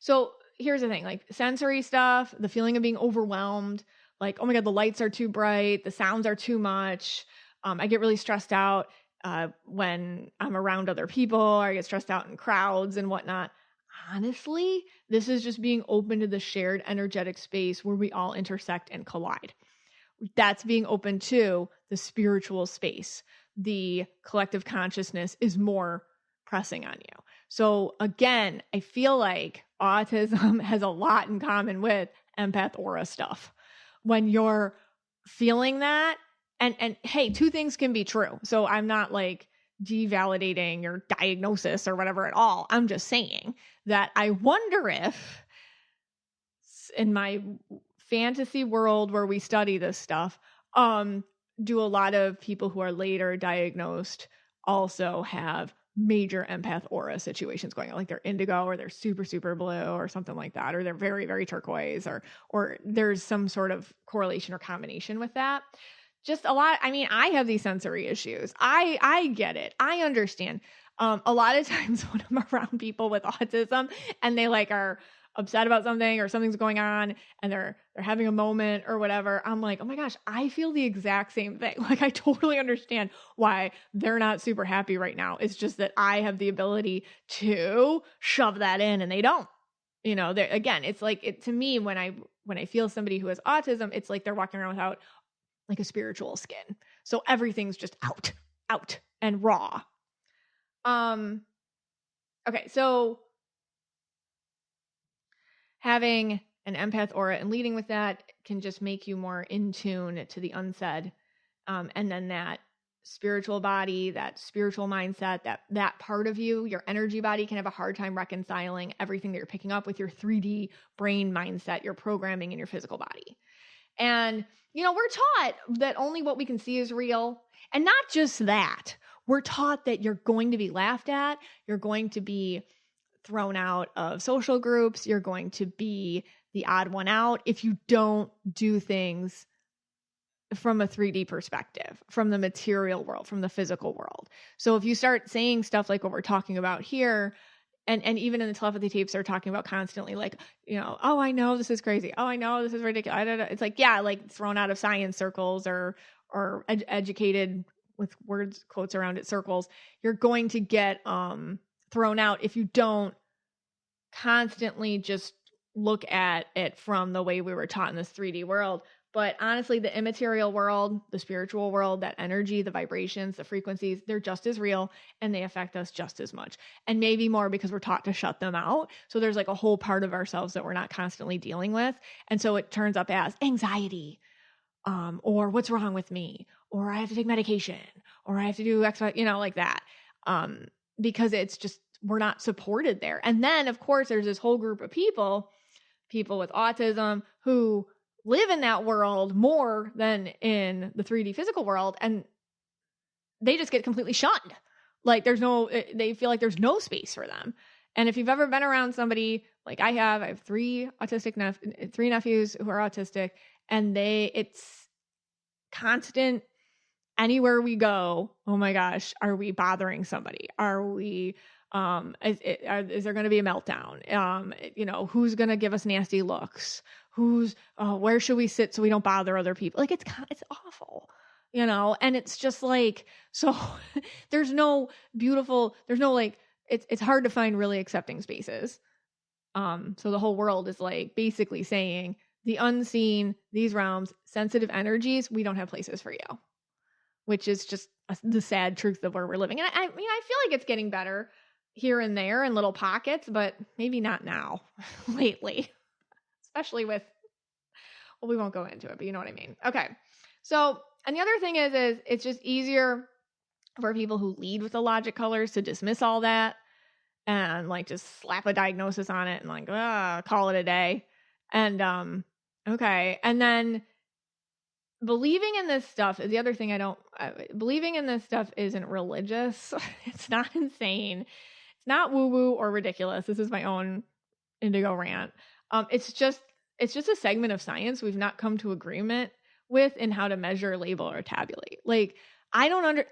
So here's the thing, like sensory stuff, the feeling of being overwhelmed, like, oh my God, the lights are too bright, the sounds are too much. I get really stressed out when I'm around other people, or I get stressed out in crowds and whatnot. Honestly, this is just being open to the shared energetic space where we all intersect and collide. That's being open to the spiritual space. The collective consciousness is more pressing on you. So again, I feel like autism has a lot in common with empath aura stuff. When you're feeling that, and hey, two things can be true. So I'm not like devalidating your diagnosis or whatever at all. I'm just saying that I wonder if in my fantasy world where we study this stuff, do a lot of people who are later diagnosed also have major empath aura situations going on, like they're indigo or they're super, super blue or something like that, or they're very, very turquoise, or there's some sort of correlation or combination with that. Just a lot. I mean, I have these sensory issues. I get it. I understand. A lot of times when I'm around people with autism and they like are upset about something or something's going on and they're having a moment or whatever, I'm like, oh my gosh, I feel the exact same thing. Like, I totally understand why they're not super happy right now. It's just that I have the ability to shove that in and they don't. You know, again, it's like it to me when I feel somebody who has autism, it's like they're walking around without like a spiritual skin. So everything's just out and raw. Okay, so having an empath aura and leading with that can just make you more in tune to the unsaid. And then that spiritual body, that spiritual mindset, that part of you, your energy body can have a hard time reconciling everything that you're picking up with your 3D brain mindset, your programming in your physical body. And, you know, we're taught that only what we can see is real. And not just that, we're taught that you're going to be laughed at, you're going to be thrown out of social groups, you're going to be the odd one out if you don't do things from a 3D perspective, from the material world, from the physical world. So if you start saying stuff like what we're talking about here, and even in the telepathy tapes, they're talking about constantly like, you know, oh, I know this is crazy. Oh, I know this is ridiculous. I don't know. It's like, yeah, like thrown out of science circles or educated with words, quotes around it circles. You're going to get thrown out if you don't constantly just look at it from the way we were taught in this 3D world. But honestly, the immaterial world, the spiritual world, that energy, the vibrations, the frequencies, they're just as real and they affect us just as much. And maybe more because we're taught to shut them out. So there's like a whole part of ourselves that we're not constantly dealing with. And so it turns up as anxiety, or what's wrong with me, or I have to take medication, or I have to do X, you know, like that. Because it's just, we're not supported there. And then, of course, there's this whole group of people with autism who live in that world more than in the 3D physical world. And they just get completely shunned. Like they feel like there's no space for them. And if you've ever been around somebody like I have 3 nephews who are autistic, and it's constant anywhere we go. Oh my gosh, are we bothering somebody? Are we, is there going to be a meltdown? You know, who's going to give us nasty looks? Where should we sit so we don't bother other people? Like it's awful, you know? And it's just like, so there's no like, it's hard to find really accepting spaces. So the whole world is like basically saying the unseen, these realms, sensitive energies, we don't have places for you, which is just the sad truth of where we're living. And I mean, I feel like it's getting better here and there in little pockets, but maybe not now lately, especially with, well, we won't go into it, but you know what I mean? Okay. So, and the other thing is it's just easier for people who lead with the logic colors to dismiss all that and like just slap a diagnosis on it and like, call it a day. And, okay. And then believing in this stuff is the other thing believing in this stuff isn't religious. It's not insane. It's not woo-woo or ridiculous. This is my own indigo rant. It's just a segment of science we've not come to agreement with in how to measure, label, or tabulate. Like, I don't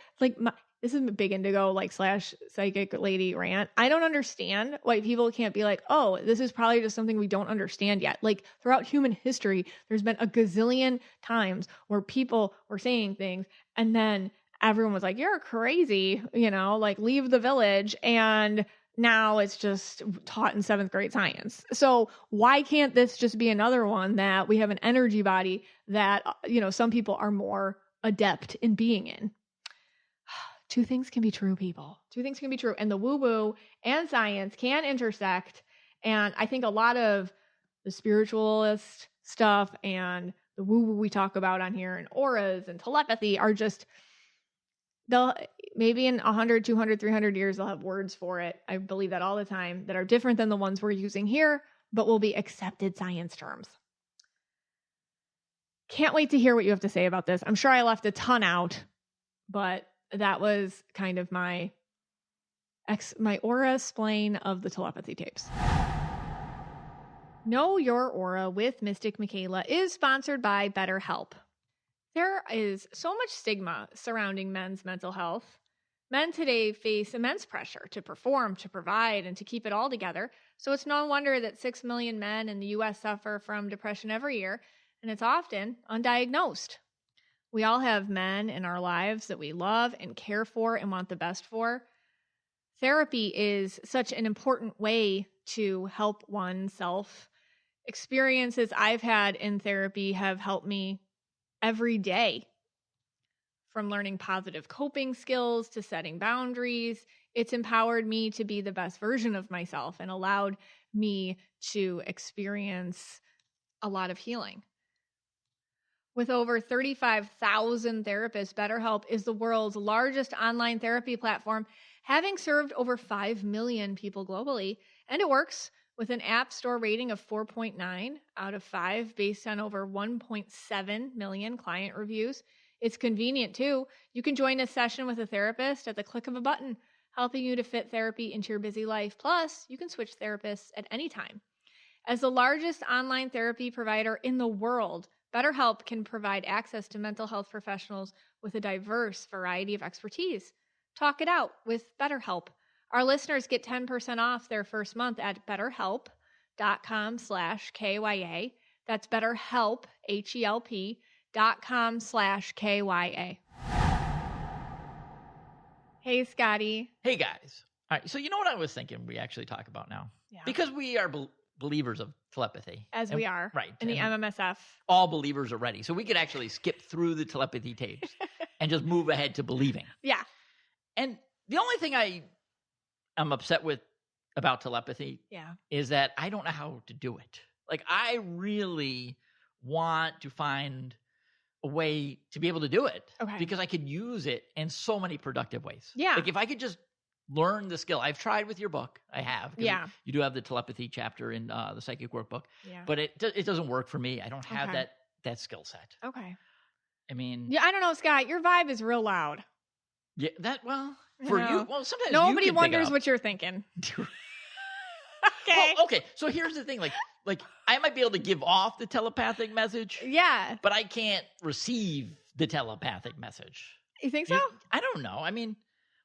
this is a big indigo like / psychic lady rant. I don't understand why people can't be like, oh, this is probably just something we don't understand yet. Like throughout human history, there's been a gazillion times where people were saying things and then everyone was like, you're crazy, you know, like leave the village. And now it's just taught in 7th grade science. So why can't this just be another one that we have an energy body that, you know, some people are more adept in being in? 2 things can be true, people. 2 things can be true. And the woo-woo and science can intersect. And I think a lot of the spiritualist stuff and the woo-woo we talk about on here and auras and telepathy are just maybe in 100, 200, 300 years, they'll have words for it. I believe that all the time, that are different than the ones we're using here, but will be accepted science terms. Can't wait to hear what you have to say about this. I'm sure I left a ton out, but that was kind of my aura explain of the telepathy tapes. Know Your Aura with Mystic Michaela is sponsored by BetterHelp. There is so much stigma surrounding men's mental health. Men today face immense pressure to perform, to provide, and to keep it all together. So it's no wonder that 6 million men in the U.S. suffer from depression every year, and it's often undiagnosed. We all have men in our lives that we love and care for and want the best for. Therapy is such an important way to help oneself. Experiences I've had in therapy have helped me every day. From learning positive coping skills to setting boundaries, it's empowered me to be the best version of myself and allowed me to experience a lot of healing. With over 35,000 therapists, BetterHelp is the world's largest online therapy platform, having served over 5 million people globally. And it works with an App Store rating of 4.9 out of 5 based on over 1.7 million client reviews. It's convenient too. You can join a session with a therapist at the click of a button, helping you to fit therapy into your busy life. Plus, you can switch therapists at any time. As the largest online therapy provider in the world, BetterHelp can provide access to mental health professionals with a diverse variety of expertise. Talk it out with BetterHelp. Our listeners get 10% off their first month at betterhelp.com/KYA. That's BetterHelp, HELP.com/KYA. Hey, Scotty. Hey, guys. All right. So you know what I was thinking we actually talk about now? Yeah. Because we are believers of telepathy. As we are. Right. In the MMSF. All believers are ready. So we could actually skip through the telepathy tapes and just move ahead to believing. Yeah. And the only thing I'm upset with about telepathy is that I don't know how to do it. Like, I really want to find a way to be able to do it because I could use it in so many productive ways. Yeah. Like, if I could just learn the skill. I've tried with your book. I have. Yeah. You do have the telepathy chapter in the psychic workbook. Yeah. But it doesn't work for me. I don't have that skill set. Okay. I mean. Yeah, I don't know, Scott. Your vibe is real loud. Yeah, for you, well, sometimes nobody you can wonders pick it up. what you're thinking. Okay. Okay. Well, okay. So here's the thing. Like I might be able to give off the telepathic message. Yeah. But I can't receive the telepathic message. You think so? I don't know. I mean,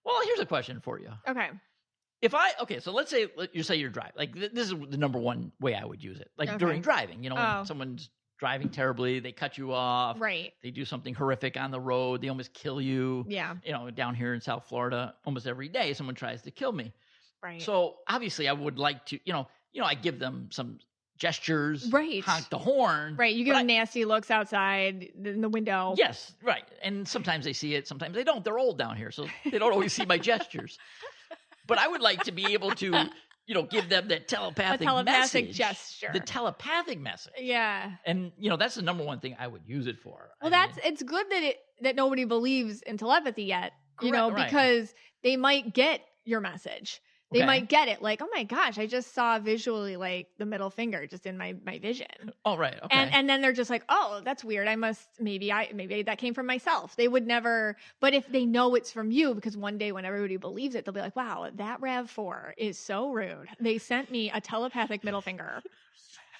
well, here's a question for you. Okay. So let's say you're driving. Like this is the number one way I would use it. Like during driving, when someone's driving terribly, they cut you off. Right. They do something horrific on the road. They almost kill you. Yeah. Down here in South Florida, almost every day someone tries to kill me. Right. So obviously I would like to, I give them some gestures. Right. Honk the horn. Right. You give them nasty looks outside in the window. Yes. Right. And sometimes they see it. Sometimes they don't. They're old down here, so they don't always see my gestures. But I would like to be able to, give them that telepathic message, gesture. The telepathic message. Yeah. And, that's the number one thing I would use it for. Well, it's good that nobody believes in telepathy yet, right. because they might get your message. They might get it like, oh my gosh, I just saw visually like the middle finger just in my vision. Oh, right. Okay. And then they're just like, oh, that's weird. Maybe that came from myself. They would never, but if they know it's from you, because one day when everybody believes it, they'll be like, wow, that RAV4 is so rude. They sent me a telepathic middle finger.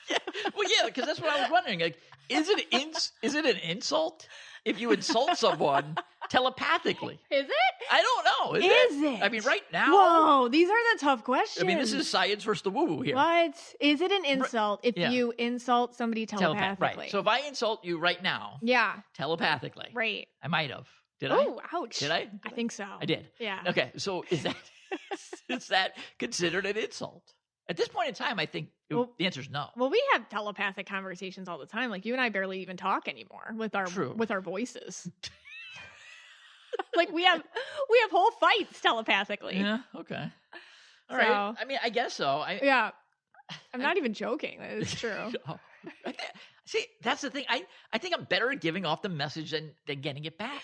Yeah. Well, yeah, because that's what I was wondering. Like, is it an insult if you insult someone telepathically? Is it? I don't know. Is it? I mean, right now. Whoa, these are the tough questions. I mean, this is science versus the woo-woo here. What? Is it an insult if you insult somebody telepathically? Right. So if I insult you right now. Yeah. Telepathically. Right. I might have. Did I? Oh, ouch. Did I? I think so. I did. Yeah. Okay. So is that considered an insult? At this point in time, I think the answer is no. Well, we have telepathic conversations all the time. Like you and I barely even talk anymore with our voices. Like we have whole fights telepathically. Yeah. Okay. All right. I mean, I guess so. I'm not even joking. That is true. See, that's the thing. I think I'm better at giving off the message than getting it back.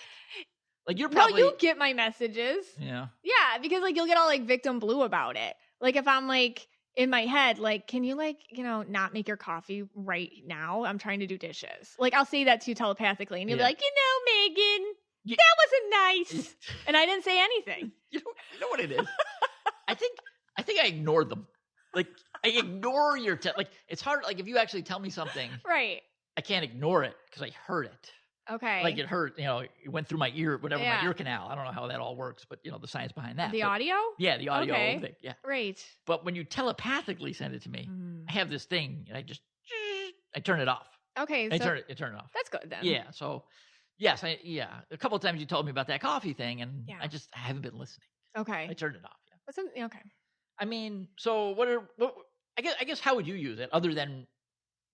Like you're probably No, you get my messages. yeah. Yeah, because like you'll get all like victim blue about it. Like if I'm like in my head, like, can you like, not make your coffee right now? I'm trying to do dishes. Like I'll say that to you telepathically and you'll be like, Megan, that wasn't nice. And I didn't say anything. You know what it is? I think I ignored them. Like I ignore your like it's hard. Like if you actually tell me something, right? I can't ignore it because I heard it. Okay. Like it hurt. It went through my ear, whatever my ear canal. I don't know how that all works, but the science behind that. The audio? Yeah, the audio thing. Yeah. Right. But when you telepathically send it to me, I have this thing, and I turn it off. Okay. I turn it off. That's good then. Yeah. So yes, a couple of times you told me about that coffee thing, and I haven't been listening. Okay. I turned it off. Yeah. Okay. I mean, so I guess how would you use it other than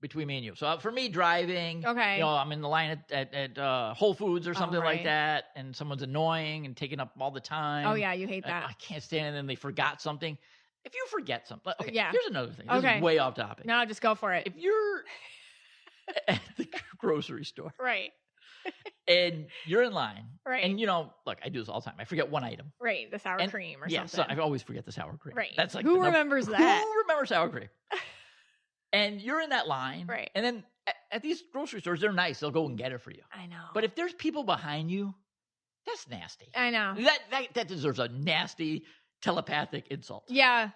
between me and you? So for me, driving, okay, I'm in the line at Whole Foods or something like that, and someone's annoying and taking up all the time. Oh yeah, you hate that. I can't stand it. And then they forgot something. If you forget something, okay, yeah. Here's another thing. This is way off topic. No, just go for it. If you're at the grocery store, right, and you're in line, right, and look, I do this all the time. I forget one item, right, the sour cream or something. So I always forget the sour cream. Right, that's like who remembers that? Who remembers sour cream? And you're in that line, right? And then at these grocery stores, they're nice. They'll go and get it for you. I know. But if there's people behind you, that's nasty. I know. That deserves a nasty telepathic insult. Yeah,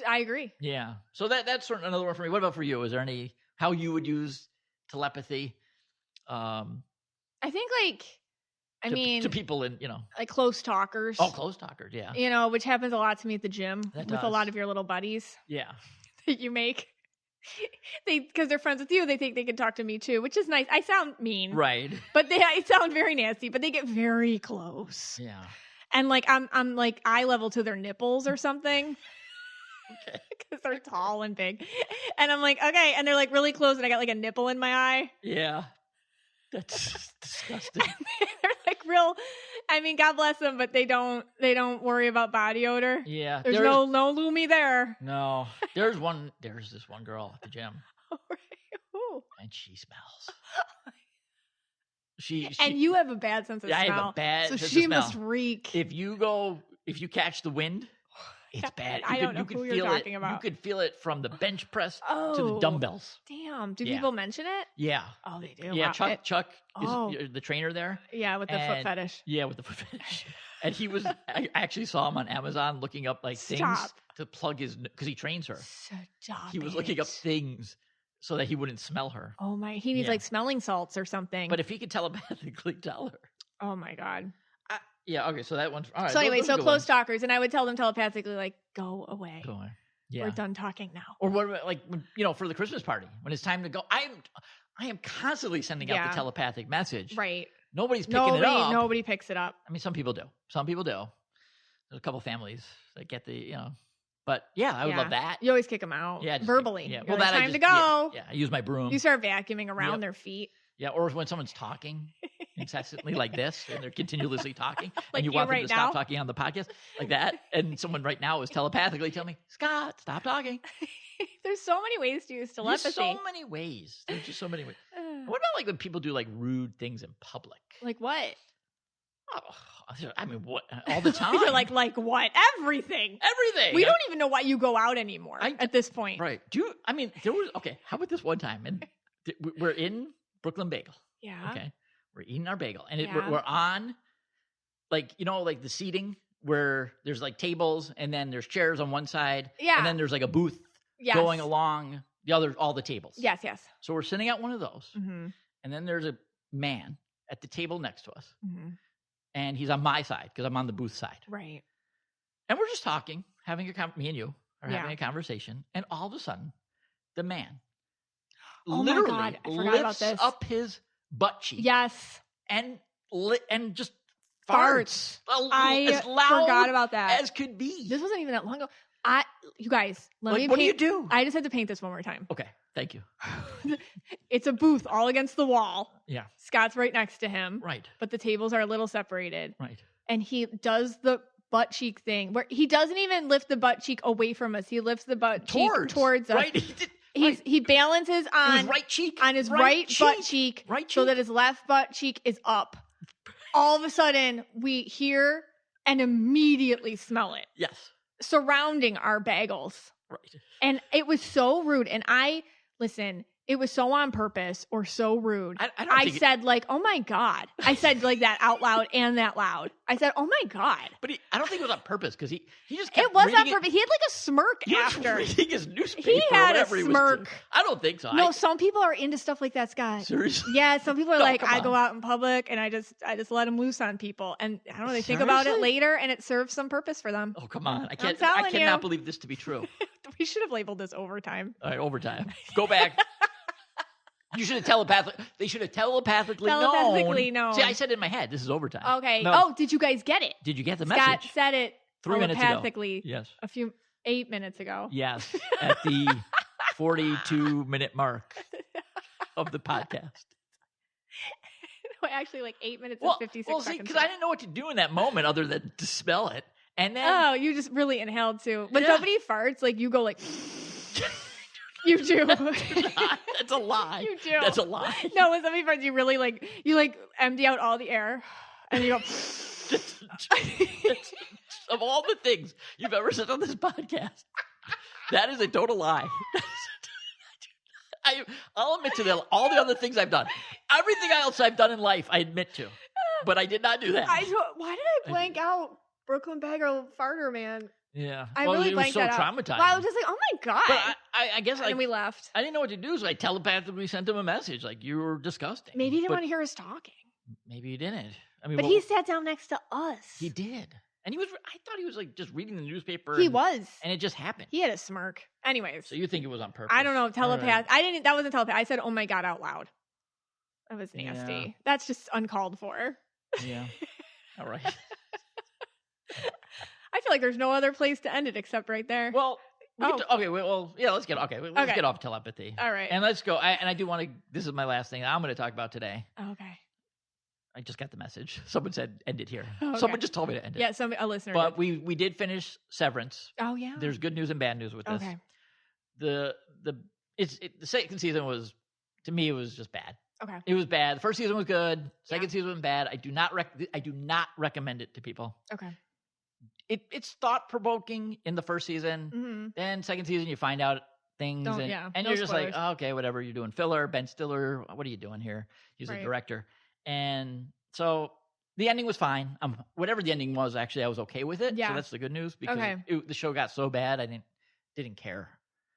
I agree. Yeah. So that's sort of another one for me. What about for you? Is there how you would use telepathy? I think to people in like close talkers. Oh, close talkers. Yeah. Which happens a lot to me at the gym with a lot of your little buddies. Yeah. That you make. Because they're friends with you, they think they can talk to me too, which is nice. I sound mean, right? But I sound very nasty. But they get very close. Yeah. And like I'm like eye level to their nipples or something. Okay. Because they're tall and big, and I'm like, okay, and they're like really close, and I got like a nipple in my eye. Yeah. That's disgusting. They're like real. I mean, God bless them, but they don't worry about body odor. Yeah, there's no Lumi there. No, there's this one girl at the gym, and she smells. She and you have a bad sense of smell. I have a bad sense of smell. So she must reek. If you catch the wind, it's bad. I don't know who you're talking about. You could feel it from the bench press to the dumbbells. Damn. Do people mention it? Yeah. Oh, they do. Yeah, wow. Chuck is the trainer there. Yeah, with the foot fetish. Yeah, with the foot fetish. And I actually saw him on Amazon looking up things to plug because he trains her. Stop He was looking up things so that he wouldn't smell her. Oh my, he needs like smelling salts or something. But if he could telepathically tell her. Oh my God. Yeah, okay, so that one's all right. So anyway, close talkers, and I would tell them telepathically, like, go away. Go away. Yeah. We're done talking now. Or what about for the Christmas party, when it's time to go, I am constantly sending out the telepathic message. Right. Nobody's picking it up. Nobody picks it up. I mean, some people do. There's a couple families that get but yeah, I would love that. You always kick them out. Yeah, verbally. Yeah. Well, that's time to go. Yeah, I use my broom. You start vacuuming around their feet. Yeah, or when someone's talking incessantly like this, and they're continuously talking, like and you want them to stop talking on the podcast like that, and someone right now is telepathically telling me, Scott, stop talking. There's so many ways to use telepathy. There's so many ways. There's just so many ways. What about when people do rude things in public? Like what? Oh, I mean, what? All the time. You're like what? Everything. We don't even know why you go out anymore at this point. Right. How about this one time? And we're in Brooklyn Bagel. Yeah. Okay. We're eating our bagel, and we're on, the seating where there's tables, and then there's chairs on one side, and then there's a booth going along all the tables. Yes, yes. So we're sitting at one of those, and then there's a man at the table next to us, and he's on my side because I'm on the booth side. Right. And we're just talking, me and you are having a conversation, and all of a sudden, the man literally lifts up his butt cheek. Yes. And just farts. I forgot about that. As could be. This wasn't even that long ago. You guys, let me paint. What do you do? I just had to paint this one more time. Okay. Thank you. It's a booth all against the wall. Yeah. Scott's right next to him. Right. But the tables are a little separated. Right. And he does the butt cheek thing where he doesn't even lift the butt cheek away from us. He lifts the butt cheek towards us. Right. He balances on his right cheek, on his right butt cheek, so that his left butt cheek is up. all of a sudden we hear and immediately smell it Yes. surrounding our bagels. Right. And it was so rude. And listen, it was so on purpose or so rude. I said like, oh my God. I said like that out loud and that loud. I said, oh my God. But I don't think it was on purpose because he just kept It was on reading purpose. He had like a smirk He was after. reading his newspaper. He had or a whatever he was smirk. doing. I don't think so. No, some people are into stuff like that, Scott. Seriously? Yeah, some people are No, like, come I on. go out in public and I just let them loose on people. And I don't know, they think about it Seriously? later and it serves some purpose for them. Oh, come on. I telling cannot you. believe this to be true. We should have labeled this overtime. All right, overtime. Go back. You should have they should have telepathically known. See, I said in my head, this is overtime. Okay. No. Oh, did you guys get it? Did you get the Scott message? said it 3 minutes ago. telepathically Yes. 8 minutes ago. Yes. At the 42-minute mark of the podcast. No, actually, like 8 minutes and 56 Well, see, seconds. because I didn't know what to do in that moment other than to smell it. And then Oh, you just really inhaled too. When Yeah. somebody farts, like you go like, you do. That's a lie. You do. That's a lie. No, when somebody farts, you really like empty out all the air, and you go. Of all the things you've ever said on this podcast, that is a total lie. I'll admit to all the other things I've done. Everything else I've done in life, I admit to. But I did not do that. Why did I blank out Brooklyn Bagel Farter Man? Yeah. I really it was blanked so that out. traumatizing. Well, I was just like, oh my God. But I guess and then we left. I didn't know what to do, so I telepathically sent him a message like, you were disgusting. Maybe he didn't But want to hear us talking. Maybe he didn't. I mean, But he sat down next to us. He did. And I thought he was like just reading the newspaper. He was. And it just happened. He had a smirk. Anyways. So you think it was on purpose? I don't know. Telepath. Right. That wasn't telepath. I said, oh my God, out loud. That was nasty. Yeah. That's just uncalled for. Yeah. All right. I feel like there's no other place to end it except right there. Well, let's get off telepathy. All right. And let's go. I do want to, this is my last thing I'm going to talk about today. Okay. I just got the message. Someone said end it here. Okay. Someone just told me to end it. Yeah, a listener But did. we did finish Severance. Oh, yeah. There's good news and bad news with this. Okay. The second season was, to me, it was just bad. Okay. It was bad. The first season was good. Second season was bad. I do not recommend it to people. Okay. It's thought provoking in the first season. Mm-hmm. Then second season you find out things and no you're just spoilers. like, oh, okay, whatever. You're doing filler. Ben Stiller, what are you doing here? He's a director. And so the ending was fine. Whatever the ending was, actually, I was okay with it. Yeah. So that's the good news because Okay. the show got so bad, I didn't care.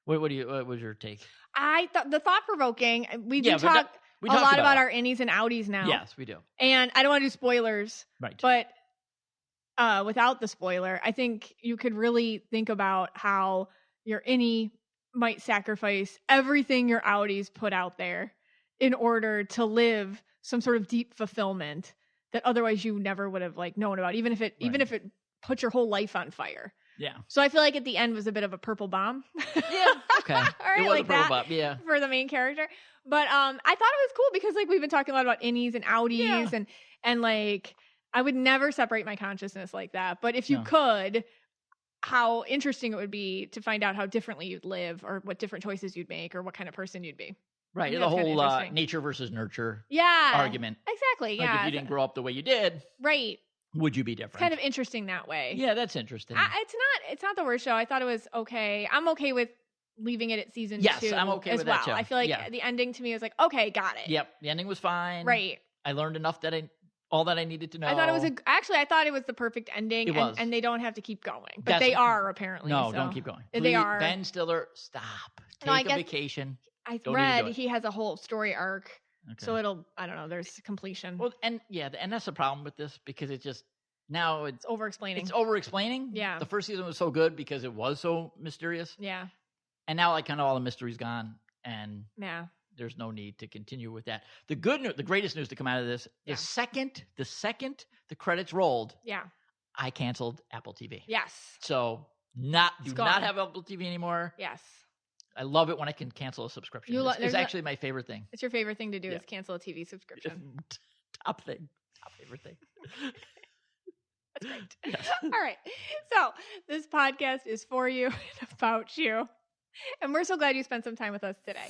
What was your take? I thought the thought provoking. We do Yeah, talk we a talked lot about it. our innies and outies now. Yes, we do. And I don't want to do spoilers, Right. but without the spoiler, I think you could really think about how your innie might sacrifice everything your outies put out there in order to live some sort of deep fulfillment that otherwise you never would have known about, even if it put your whole life on fire. Yeah. So I feel like at the end was a bit of a purple bomb. Yeah. Okay. Right, it was like a purple that. bomb. Yeah. For the main character. But I thought it was cool because we've been talking a lot about innies and outies and I would never separate my consciousness like that. But if you could, how interesting it would be to find out how differently you'd live or what different choices you'd make or what kind of person you'd be. Right. The That's kinda whole interesting. nature versus nurture argument. Exactly. Like Yeah. if you didn't grow up the way you did, right. would you be different? It's kind of interesting that way. Yeah, that's interesting. It's not the worst show. I thought it was okay. I'm okay with leaving it at season 2 Yes, I'm okay as with well. that too. I feel like Yeah. the ending to me was like, okay, got it. Yep. The ending was fine. Right. I learned enough all that I needed to know. I thought it was I thought it was the perfect ending. It was. And they don't have to keep going. But they are apparently. No, so. don't keep going. They Please, are. Ben Stiller, stop. No, I Take a guess- vacation. I Don't read even do it. he has a whole story arc. Okay. So I don't know, there's completion. Well, and that's the problem with this because it just now it's over explaining. It's over explaining. Yeah. The first season was so good because it was so mysterious. Yeah. And now kind of all the mystery's gone and Yeah. there's no need to continue with that. The good news, the greatest news to come out of this, the second the credits rolled, I canceled Apple TV. Yes. So do not have Apple TV anymore. Yes. I love it when I can cancel a subscription. It's actually my favorite thing. It's your favorite thing to do is cancel a TV subscription. Top favorite thing. That's great. Yes. All right. So this podcast is for you and about you. And we're so glad you spent some time with us today.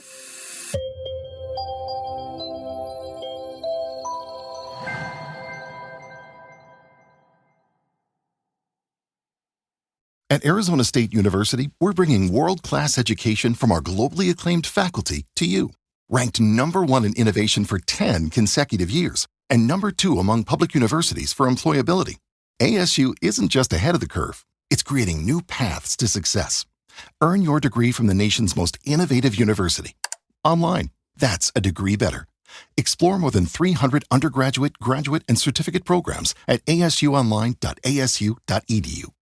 At Arizona State University, we're bringing world-class education from our globally acclaimed faculty to you. Ranked #1 in innovation for 10 consecutive years and #2 among public universities for employability. ASU isn't just ahead of the curve, it's creating new paths to success. Earn your degree from the nation's most innovative university. Online, that's a degree better. Explore more than 300 undergraduate, graduate, and certificate programs at asuonline.asu.edu.